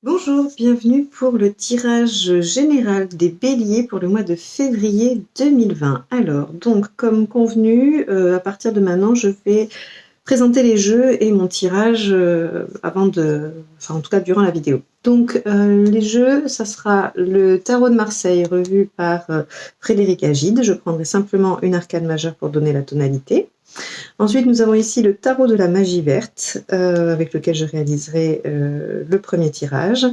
Bonjour, bienvenue pour le tirage général des béliers pour le mois de février 2020. Alors, donc, comme convenu, à partir de maintenant, je vais présenter les jeux et mon tirage en tout cas durant la vidéo. Donc, les jeux, ça sera le tarot de Marseille revu par Frédéric Agide. Je prendrai simplement une arcane majeure pour donner la tonalité. Ensuite, nous avons ici le tarot de la magie verte, avec lequel je réaliserai le premier tirage.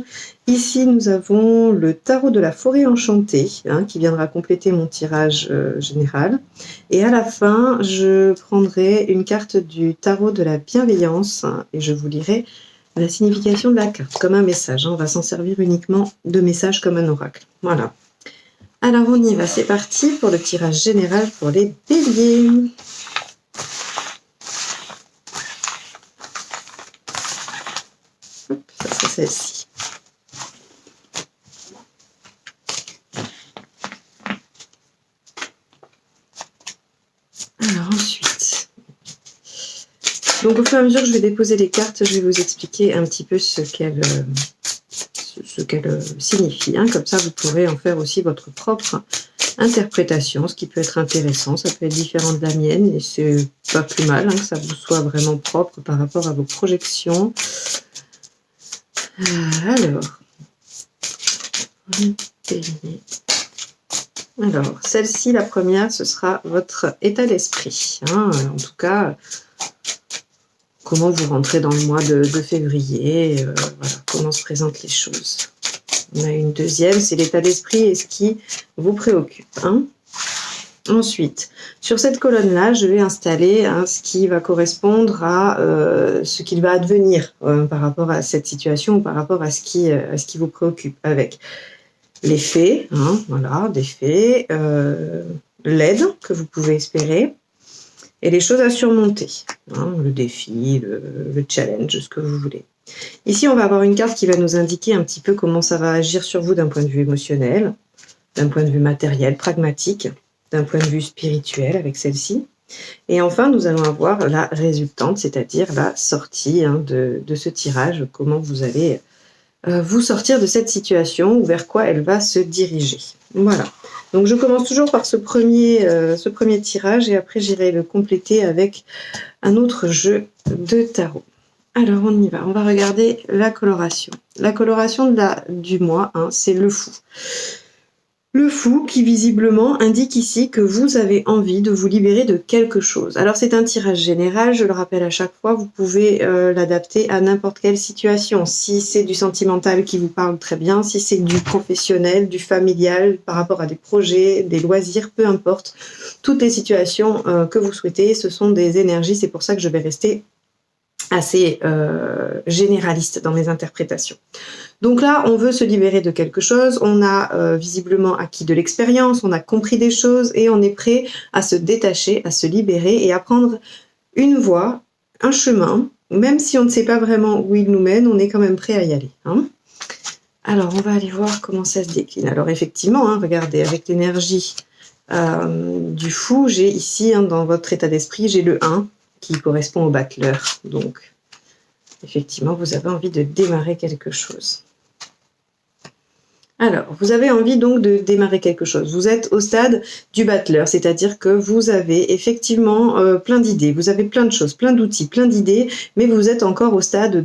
Ici, nous avons le tarot de la forêt enchantée, qui viendra compléter mon tirage général. Et à la fin, je prendrai une carte du tarot de la bienveillance, et je vous lirai la signification de la carte, comme un message. On va s'en servir uniquement de message comme un oracle. Voilà. Alors, on y va, c'est parti pour le tirage général pour les béliers. Ça, c'est celle-ci. Alors ensuite, donc au fur et à mesure que je vais déposer les cartes, je vais vous expliquer un petit peu ce qu'elles signifient. Comme ça, vous pourrez en faire aussi votre propre interprétation, ce qui peut être intéressant. Ça peut être différent de la mienne et c'est pas plus mal que ça vous soit vraiment propre par rapport à vos projections. Alors, celle-ci, la première, ce sera votre état d'esprit. En tout cas, comment vous rentrez dans le mois de février, voilà, comment se présentent les choses. On a une deuxième, c'est l'état d'esprit et ce qui vous préoccupe. Ensuite, sur cette colonne-là, je vais installer ce qui va correspondre à ce qu'il va advenir par rapport à cette situation ou par rapport à ce qui vous préoccupe, avec les faits, voilà, des faits, l'aide que vous pouvez espérer et les choses à surmonter, le défi, le challenge, ce que vous voulez. Ici, on va avoir une carte qui va nous indiquer un petit peu comment ça va agir sur vous d'un point de vue émotionnel, d'un point de vue matériel, pragmatique, d'un point de vue spirituel avec celle-ci. Et enfin, nous allons avoir la résultante, c'est-à-dire la sortie de ce tirage, comment vous allez vous sortir de cette situation ou vers quoi elle va se diriger. Voilà. Donc, je commence toujours par ce premier tirage et après, j'irai le compléter avec un autre jeu de tarot. Alors, on y va. On va regarder la coloration. La coloration du mois, c'est le fou. Le fou qui visiblement indique ici que vous avez envie de vous libérer de quelque chose. Alors c'est un tirage général, je le rappelle à chaque fois, vous pouvez l'adapter à n'importe quelle situation. Si c'est du sentimental qui vous parle très bien, si c'est du professionnel, du familial, par rapport à des projets, des loisirs, peu importe. Toutes les situations que vous souhaitez, ce sont des énergies, c'est pour ça que je vais rester assez généraliste dans mes interprétations. Donc là, on veut se libérer de quelque chose, on a visiblement acquis de l'expérience, on a compris des choses et on est prêt à se détacher, à se libérer et à prendre une voie, un chemin, même si on ne sait pas vraiment où il nous mène, on est quand même prêt à y aller. Alors, on va aller voir comment ça se décline. Alors effectivement, regardez, avec l'énergie du fou, j'ai ici, dans votre état d'esprit, j'ai le 1 qui correspond au battleur. Donc, effectivement, vous avez envie de démarrer quelque chose. Alors, vous avez envie donc de démarrer quelque chose. Vous êtes au stade du battleur, c'est-à-dire que vous avez effectivement plein d'idées, vous avez plein de choses, plein d'outils, plein d'idées, mais vous êtes encore au stade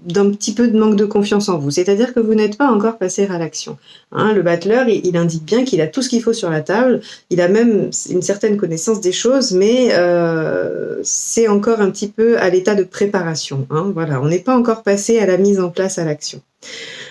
d'un petit peu de manque de confiance en vous. C'est-à-dire que vous n'êtes pas encore passé à l'action. Le battleur, il indique bien qu'il a tout ce qu'il faut sur la table, il a même une certaine connaissance des choses, mais c'est encore un petit peu à l'état de préparation. Voilà, on n'est pas encore passé à la mise en place, à l'action.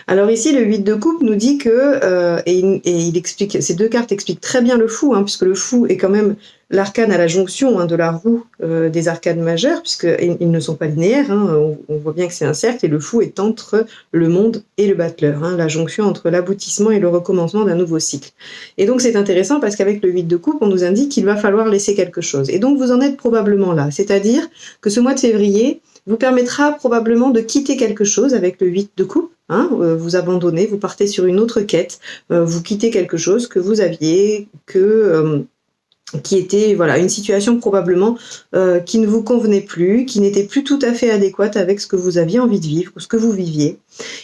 Alors ici, le 8 de coupe nous dit que, et il explique, ces deux cartes expliquent très bien le fou, puisque le fou est quand même l'arcane à la jonction de la roue des arcanes majeures, puisqu'ils ne sont pas linéaires, on voit bien que c'est un cercle, et le fou est entre le monde et le battleur, la jonction entre l'aboutissement et le recommencement d'un nouveau cycle. Et donc c'est intéressant parce qu'avec le 8 de coupe, on nous indique qu'il va falloir laisser quelque chose. Et donc vous en êtes probablement là, c'est-à-dire que ce mois de février vous permettra probablement de quitter quelque chose avec le 8 de coupe, vous abandonnez, vous partez sur une autre quête, vous quittez quelque chose que vous aviez, que qui était voilà une situation probablement qui ne vous convenait plus, qui n'était plus tout à fait adéquate avec ce que vous aviez envie de vivre, ce que vous viviez.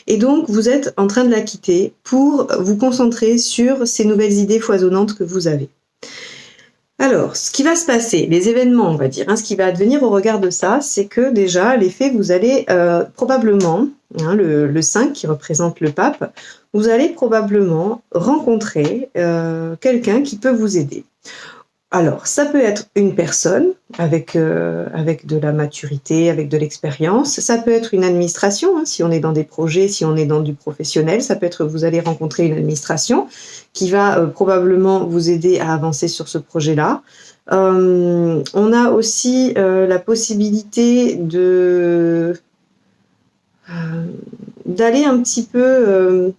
Et donc vous êtes en train de la quitter pour vous concentrer sur ces nouvelles idées foisonnantes que vous avez. Alors, ce qui va se passer, les événements, on va dire, ce qui va advenir au regard de ça, c'est que déjà, l'effet, vous allez probablement, le 5 qui représente le pape, vous allez probablement rencontrer quelqu'un qui peut vous aider. Alors, ça peut être une personne avec de la maturité, avec de l'expérience. Ça peut être une administration, si on est dans des projets, si on est dans du professionnel. Ça peut être, vous allez rencontrer une administration qui va probablement vous aider à avancer sur ce projet-là. On a aussi la possibilité d'aller un petit peu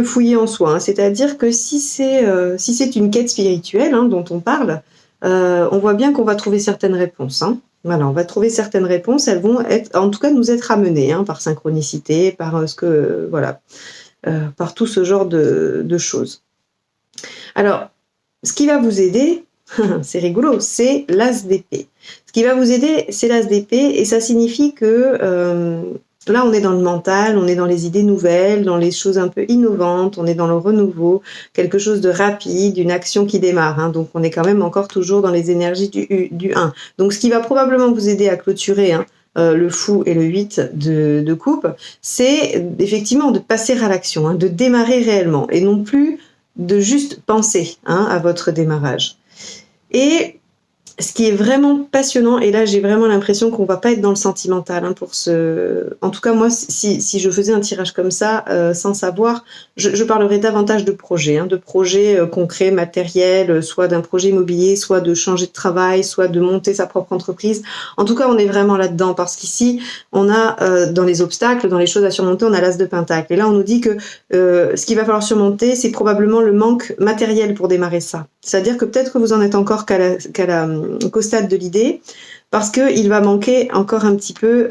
fouiller en soi, c'est-à-dire que si c'est une quête spirituelle dont on parle, on voit bien qu'on va trouver certaines réponses. Voilà, on va trouver certaines réponses, elles vont être, en tout cas, nous être amenées par synchronicité, par par tout ce genre de choses. Alors, ce qui va vous aider, c'est rigolo, c'est l'as d'épée. Ce qui va vous aider, c'est l'as d'épée, et ça signifie que là, on est dans le mental, on est dans les idées nouvelles, dans les choses un peu innovantes, on est dans le renouveau, quelque chose de rapide, une action qui démarre. Donc, on est quand même encore toujours dans les énergies du 1. Donc, ce qui va probablement vous aider à clôturer le fou et le 8 de coupe, c'est effectivement de passer à l'action, de démarrer réellement, et non plus de juste penser à votre démarrage. Et ce qui est vraiment passionnant, et là j'ai vraiment l'impression qu'on va pas être dans le sentimental En tout cas moi, si je faisais un tirage comme ça, sans savoir, je parlerais davantage de projets, concrets, matériels, soit d'un projet immobilier, soit de changer de travail, soit de monter sa propre entreprise. En tout cas, on est vraiment là-dedans, parce qu'ici, on a dans les obstacles, dans les choses à surmonter, on a l'as de pentacle. Et là, on nous dit que ce qu'il va falloir surmonter, c'est probablement le manque matériel pour démarrer ça. C'est-à-dire que peut-être que vous en êtes encore qu'au stade de l'idée, parce qu'il va manquer encore un petit peu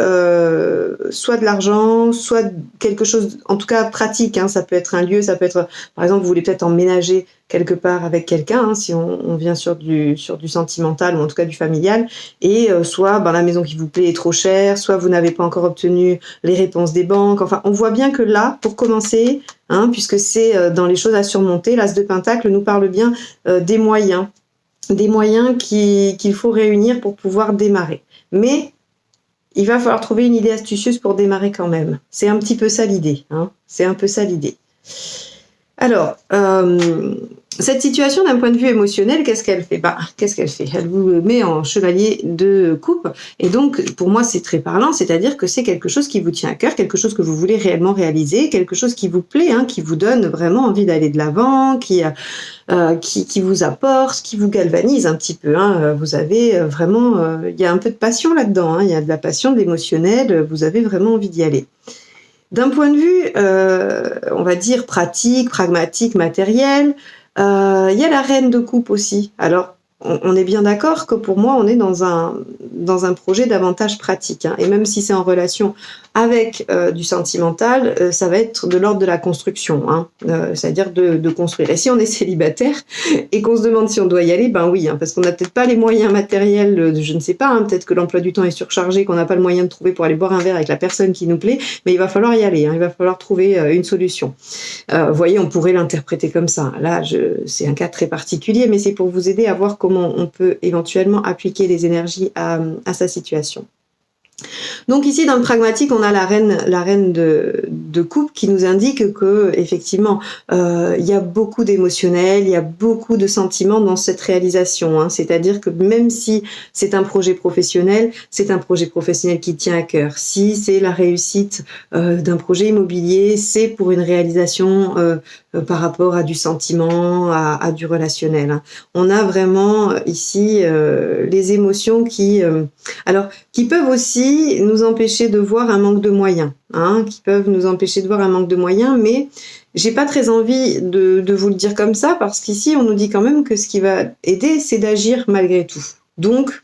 soit de l'argent, soit quelque chose, en tout cas pratique. Ça peut être un lieu, ça peut être, par exemple, vous voulez peut-être emménager quelque part avec quelqu'un, si on vient sur du sentimental ou en tout cas du familial, et soit la maison qui vous plaît est trop chère, soit vous n'avez pas encore obtenu les réponses des banques. Enfin, on voit bien que là, pour commencer, puisque c'est dans les choses à surmonter, l'as de pentacle nous parle bien des moyens qu'il faut réunir pour pouvoir démarrer. Mais il va falloir trouver une idée astucieuse pour démarrer quand même. C'est un petit peu ça l'idée. C'est un peu ça l'idée. Alors, cette situation d'un point de vue émotionnel, qu'est-ce qu'elle fait ? Elle vous met en chevalier de coupe, et donc pour moi c'est très parlant, c'est-à-dire que c'est quelque chose qui vous tient à cœur, quelque chose que vous voulez réellement réaliser, quelque chose qui vous plaît, qui vous donne vraiment envie d'aller de l'avant, qui vous apporte, qui vous galvanise un petit peu. Vous avez vraiment, il y a un peu de passion là-dedans, il y a de la passion, de l'émotionnel, vous avez vraiment envie d'y aller. D'un point de vue, on va dire pratique, pragmatique, matériel, il y a la reine de coupe aussi. Alors, on est bien d'accord que pour moi, on est dans un projet davantage pratique. Et même si c'est en relation avec du sentimental, ça va être de l'ordre de la construction, c'est-à-dire de construire. Et si on est célibataire et qu'on se demande si on doit y aller, oui, parce qu'on n'a peut-être pas les moyens matériels, je ne sais pas, peut-être que l'emploi du temps est surchargé, qu'on n'a pas le moyen de trouver pour aller boire un verre avec la personne qui nous plaît, mais il va falloir y aller, il va falloir trouver une solution. Vous voyez, on pourrait l'interpréter comme ça. Là, c'est un cas très particulier, mais c'est pour vous aider à voir comment on peut éventuellement appliquer les énergies à sa situation. Donc ici, dans le pragmatique, on a la reine de coupe qui nous indique que effectivement, il y a beaucoup d'émotionnel, il y a beaucoup de sentiments dans cette réalisation. C'est-à-dire que même si c'est un projet professionnel, c'est un projet professionnel qui tient à cœur. Si c'est la réussite d'un projet immobilier, c'est pour une réalisation par rapport à du sentiment, à du relationnel. On a vraiment ici les émotions qui peuvent aussi nous empêcher de voir un manque de moyens, mais j'ai pas très envie de vous le dire comme ça, parce qu'ici on nous dit quand même que ce qui va aider, c'est d'agir malgré tout. Donc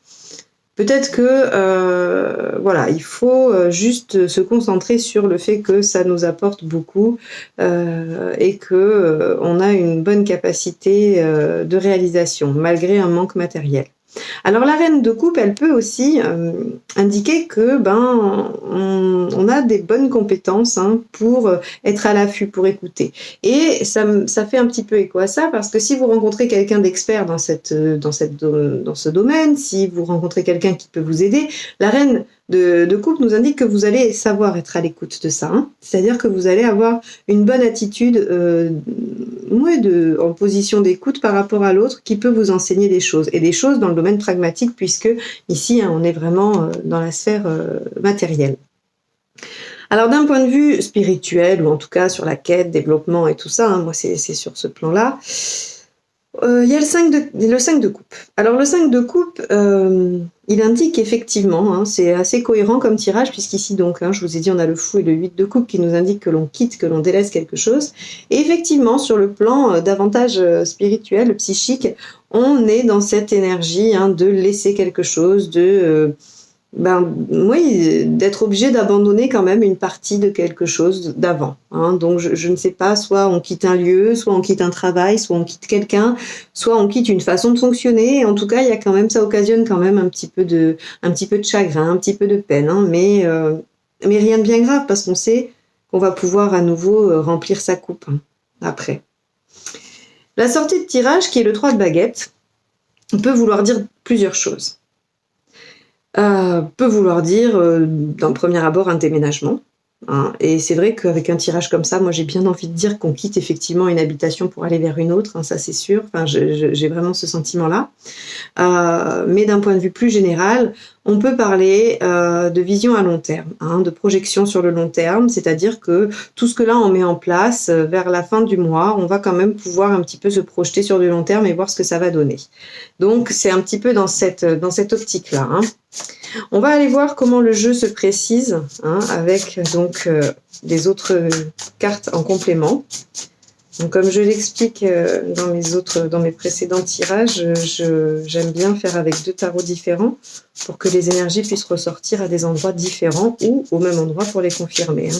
Peut-être que voilà, il faut juste se concentrer sur le fait que ça nous apporte beaucoup et que on a une bonne capacité de réalisation malgré un manque matériel. Alors la reine de coupe, elle peut aussi indiquer que on a des bonnes compétences pour être à l'affût, pour écouter. Et ça fait un petit peu écho à ça, parce que si vous rencontrez quelqu'un d'expert dans ce domaine, si vous rencontrez quelqu'un qui peut vous aider, la reine de coupe nous indique que vous allez savoir être à l'écoute de ça. C'est-à-dire que vous allez avoir une bonne attitude en position d'écoute par rapport à l'autre qui peut vous enseigner des choses. Et des choses dans le domaine pragmatique, puisque ici, on est vraiment dans la sphère matérielle. Alors d'un point de vue spirituel, ou en tout cas sur la quête, développement et tout ça, moi c'est sur ce plan-là, il y a le 5 de coupe. Alors le 5 de coupe, il indique effectivement, c'est assez cohérent comme tirage, puisqu'ici donc, je vous ai dit, on a le fou et le 8 de coupe qui nous indiquent que l'on quitte, que l'on délaisse quelque chose. Et effectivement, sur le plan davantage spirituel, psychique, on est dans cette énergie de laisser quelque chose, d'être obligé d'abandonner quand même une partie de quelque chose d'avant. Donc je ne sais pas, soit on quitte un lieu, soit on quitte un travail, soit on quitte quelqu'un, soit on quitte une façon de fonctionner. En tout cas, il y a quand même, ça occasionne quand même un petit peu de chagrin, un petit peu de peine, mais rien de bien grave, parce qu'on sait qu'on va pouvoir à nouveau remplir sa coupe après. La sortie de tirage, qui est le 3 de baguette, peut vouloir dire plusieurs choses. Peut vouloir dire, d'un premier abord, un déménagement. Et c'est vrai qu'avec un tirage comme ça, moi j'ai bien envie de dire qu'on quitte effectivement une habitation pour aller vers une autre, ça c'est sûr. Enfin, j'ai vraiment ce sentiment-là. Mais d'un point de vue plus général, on peut parler de vision à long terme, de projection sur le long terme, c'est-à-dire que tout ce que là on met en place vers la fin du mois, on va quand même pouvoir un petit peu se projeter sur du long terme et voir ce que ça va donner. Donc c'est un petit peu dans cette optique-là. On va aller voir comment le jeu se précise avec donc les autres cartes en complément. Donc, comme je l'explique dans mes précédents tirages, j'aime bien faire avec 2 tarots différents pour que les énergies puissent ressortir à des endroits différents ou au même endroit pour les confirmer.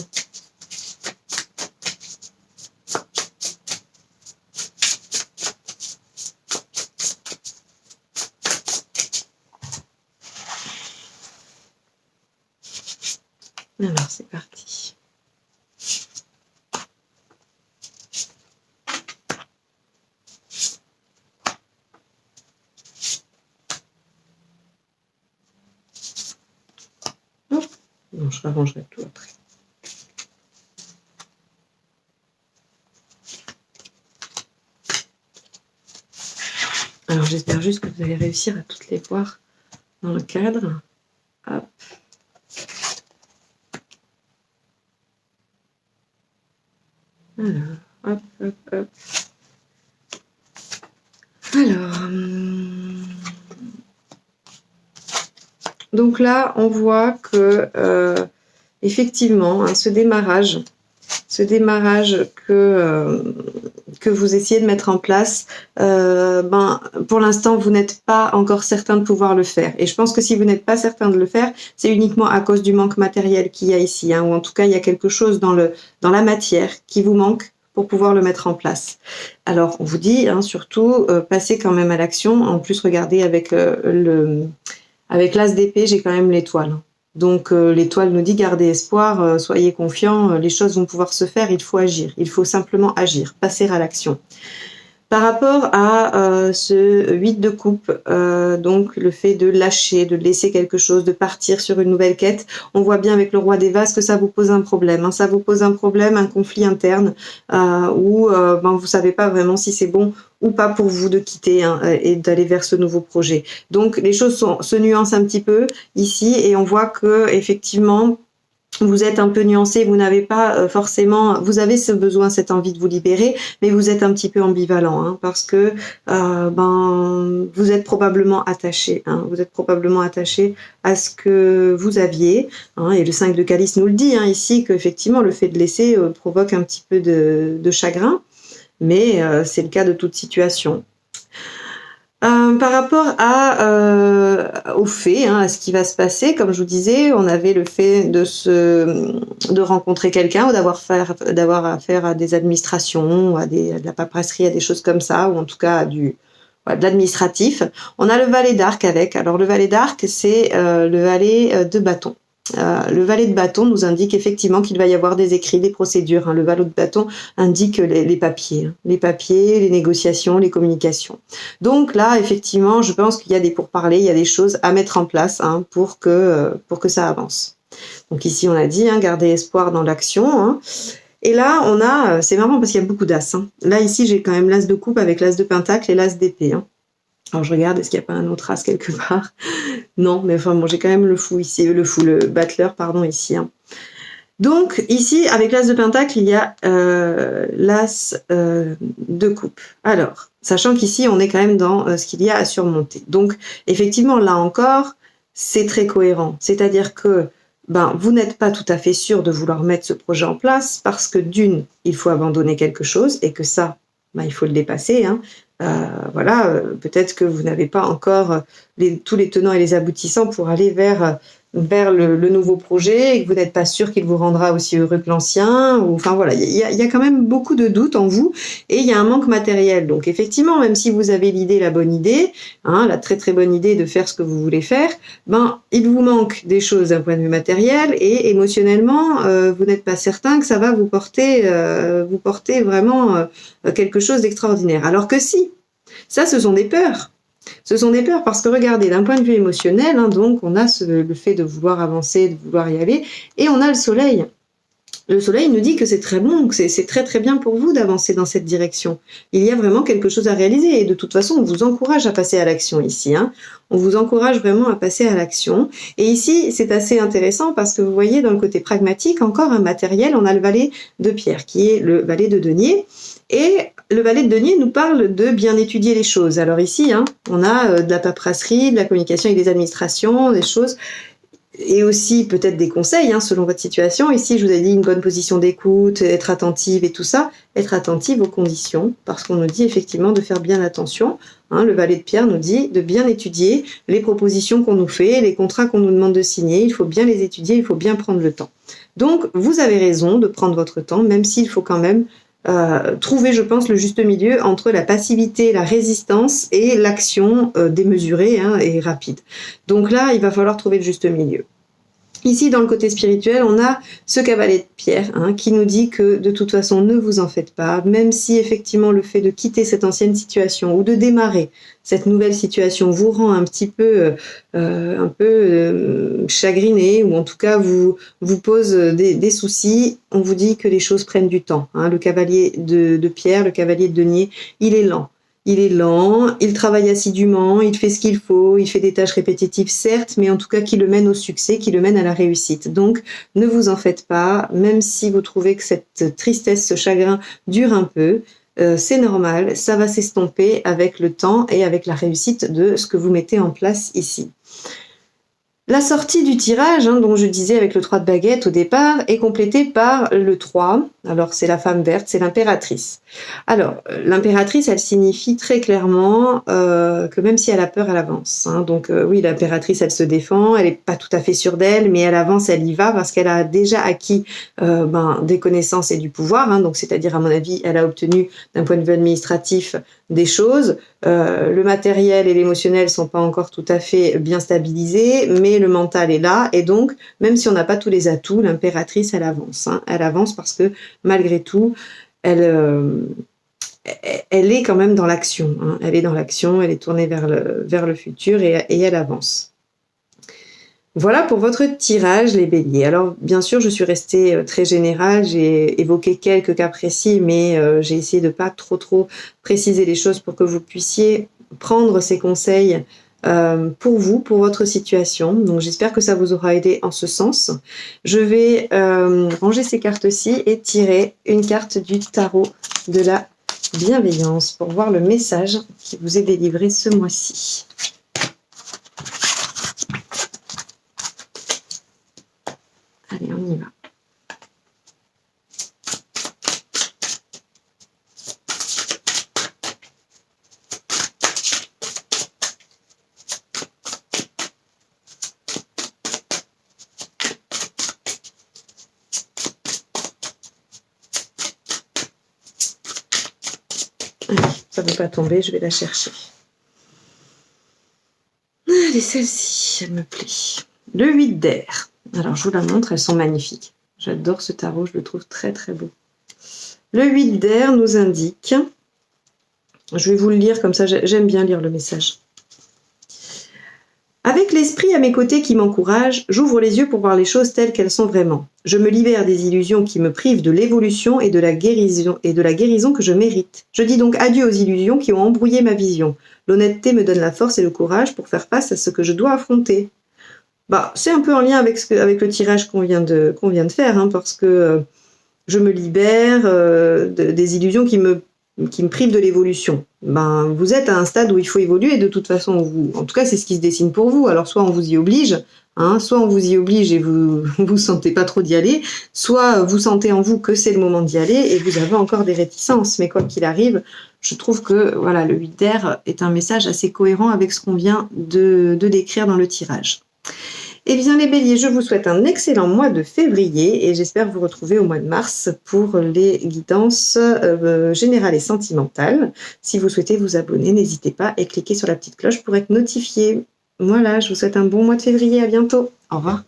Alors, c'est parti. Non, je arrangerai tout après. Alors, j'espère juste que vous allez réussir à toutes les voir dans le cadre. Hop. Alors, hop, hop, hop. Alors, donc là, on voit que effectivement, ce démarrage que vous essayez de mettre en place, pour l'instant, vous n'êtes pas encore certain de pouvoir le faire. Et je pense que si vous n'êtes pas certain de le faire, c'est uniquement à cause du manque matériel qu'il y a ici, ou en tout cas, il y a quelque chose dans la matière qui vous manque pour pouvoir le mettre en place. Alors, on vous dit, surtout, passez quand même à l'action. En plus, regardez, avec l'as d'épée, j'ai quand même l'étoile. Donc l'étoile nous dit gardez espoir, soyez confiants, les choses vont pouvoir se faire, il faut agir, il faut simplement agir, passer à l'action. Par rapport à ce 8 de coupe, donc le fait de lâcher, de laisser quelque chose, de partir sur une nouvelle quête, on voit bien avec le roi des vases que ça vous pose un problème. Ça vous pose un problème, un conflit interne, où vous savez pas vraiment si c'est bon ou pas pour vous de quitter et d'aller vers ce nouveau projet. Donc les choses se nuancent un petit peu ici et on voit que effectivement vous êtes un peu nuancé, vous n'avez pas forcément, vous avez ce besoin, cette envie de vous libérer, mais vous êtes un petit peu ambivalent, parce que vous êtes probablement attaché, vous êtes probablement attaché à ce que vous aviez, et le 5 de calice nous le dit ici, qu'effectivement le fait de laisser provoque un petit peu de chagrin, mais c'est le cas de toute situation. Par rapport aux faits, à ce qui va se passer, comme je vous disais, on avait le fait de rencontrer quelqu'un ou d'avoir affaire à des administrations, de la paperasserie, à des choses comme ça, ou en tout cas voilà, de l'administratif. On a le valet d'arc avec. Alors le valet d'arc, c'est le valet de bâton. Le valet de bâton nous indique effectivement qu'il va y avoir des écrits, des procédures. Le valet de bâton indique les papiers, les négociations, les communications. Donc là, effectivement, je pense qu'il y a des pourparlers, il y a des choses à mettre en place pour que ça avance. Donc ici, on a dit, garder espoir dans l'action. Et là, on a, c'est marrant parce qu'il y a beaucoup d'as. Là, ici, j'ai quand même l'as de coupe avec l'as de pentacle et l'as d'épée. Alors je regarde, est-ce qu'il n'y a pas un autre as quelque part? Non, mais enfin bon, j'ai quand même le fou ici, le battleur, pardon, ici. Donc ici, avec l'as de pentacle, il y a l'as de coupe. Alors, sachant qu'ici, on est quand même dans ce qu'il y a à surmonter. Donc, effectivement, là encore, c'est très cohérent. C'est-à-dire que vous n'êtes pas tout à fait sûr de vouloir mettre ce projet en place parce que d'une, il faut abandonner quelque chose et que ça, il faut le dépasser. Voilà, peut-être que vous n'avez pas encore tous les tenants et les aboutissants pour aller vers le nouveau projet et que vous n'êtes pas sûr qu'il vous rendra aussi heureux que l'ancien. Enfin voilà, il y a quand même beaucoup de doutes en vous et il y a un manque matériel. Donc effectivement, même si vous avez la bonne idée, la très très bonne idée de faire ce que vous voulez faire, il vous manque des choses d'un point de vue matériel et émotionnellement, vous n'êtes pas certain que ça va vous porter vraiment quelque chose d'extraordinaire. Alors que si, ça ce sont des peurs. Ce sont des peurs parce que regardez, d'un point de vue émotionnel, donc on a le fait de vouloir avancer, de vouloir y aller, et on a le soleil. Le soleil nous dit que c'est très bon, que c'est très très bien pour vous d'avancer dans cette direction. Il y a vraiment quelque chose à réaliser et de toute façon, on vous encourage à passer à l'action ici. On vous encourage vraiment à passer à l'action. Et ici, c'est assez intéressant parce que vous voyez dans le côté pragmatique, encore un matériel, on a le valet de pierre qui est le valet de denier. Et le valet de denier nous parle de bien étudier les choses. Alors ici, on a de la paperasserie, de la communication avec des administrations, des choses, et aussi peut-être des conseils selon votre situation. Ici, je vous ai dit une bonne position d'écoute, être attentive et tout ça. Être attentive aux conditions, parce qu'on nous dit effectivement de faire bien attention. Le valet de pierre nous dit de bien étudier les propositions qu'on nous fait, les contrats qu'on nous demande de signer. Il faut bien les étudier, il faut bien prendre le temps. Donc, vous avez raison de prendre votre temps, même s'il faut quand même trouver, je pense, le juste milieu entre la passivité, la résistance et l'action démesurée et rapide. Donc là, il va falloir trouver le juste milieu. Ici, dans le côté spirituel, on a ce cavalier de pierre qui nous dit que de toute façon, ne vous en faites pas, même si effectivement le fait de quitter cette ancienne situation ou de démarrer cette nouvelle situation vous rend un petit peu chagriné ou en tout cas vous pose des soucis, on vous dit que les choses prennent du temps. Le cavalier de pierre, le cavalier de denier, il est lent. Il est lent, il travaille assidûment, il fait ce qu'il faut, il fait des tâches répétitives certes, mais en tout cas qui le mènent au succès, qui le mènent à la réussite. Donc ne vous en faites pas, même si vous trouvez que cette tristesse, ce chagrin dure un peu, c'est normal, ça va s'estomper avec le temps et avec la réussite de ce que vous mettez en place ici. La sortie du tirage, dont je disais avec le 3 de baguette au départ, est complétée par le 3. Alors, c'est la femme verte, c'est l'impératrice. Alors, l'impératrice, elle signifie très clairement que même si elle a peur, elle avance. Donc, oui, l'impératrice, elle se défend, elle n'est pas tout à fait sûre d'elle, mais elle avance, elle y va parce qu'elle a déjà acquis des connaissances et du pouvoir. Donc, c'est-à-dire, à mon avis, elle a obtenu, d'un point de vue administratif, des choses. Le matériel et l'émotionnel sont pas encore tout à fait bien stabilisés, mais le mental est là. Et donc, même si on n'a pas tous les atouts, l'impératrice, elle avance. Elle avance parce que, malgré tout, elle est quand même dans l'action. Elle est dans l'action, elle est tournée vers le futur et elle avance. Voilà pour votre tirage, les béliers. Alors, bien sûr, je suis restée très générale, j'ai évoqué quelques cas précis, mais j'ai essayé de pas trop préciser les choses pour que vous puissiez prendre ces conseils pour vous, pour votre situation. Donc, j'espère que ça vous aura aidé en ce sens. Je vais ranger ces cartes-ci et tirer une carte du tarot de la bienveillance pour voir le message qui vous est délivré ce mois-ci. Allez, on y va. Ça ne veut pas tomber, je vais la chercher. Allez, celle-ci, elle me plaît. Le 8 d'air. Alors, je vous la montre, elles sont magnifiques. J'adore ce tarot, je le trouve très très beau. Le 8 d'air nous indique, je vais vous le lire comme ça, j'aime bien lire le message. Avec l'esprit à mes côtés qui m'encourage, j'ouvre les yeux pour voir les choses telles qu'elles sont vraiment. Je me libère des illusions qui me privent de l'évolution et de la guérison que je mérite. Je dis donc adieu aux illusions qui ont embrouillé ma vision. L'honnêteté me donne la force et le courage pour faire face à ce que je dois affronter. C'est un peu en lien avec le tirage qu'on vient de faire, hein, parce que je me libère des illusions qui me privent de l'évolution. Vous êtes à un stade où il faut évoluer, de toute façon, en tout cas c'est ce qui se dessine pour vous. Alors soit on vous y oblige, hein, soit on vous y oblige et vous sentez pas trop d'y aller, soit vous sentez en vous que c'est le moment d'y aller et vous avez encore des réticences. Mais quoi qu'il arrive, je trouve que voilà, le 8 d'air est un message assez cohérent avec ce qu'on vient de décrire dans le tirage. Eh bien les béliers, je vous souhaite un excellent mois de février et j'espère vous retrouver au mois de mars pour les guidances générales et sentimentales. Si vous souhaitez vous abonner, n'hésitez pas et cliquez sur la petite cloche pour être notifié. Voilà, je vous souhaite un bon mois de février, à bientôt. Au revoir.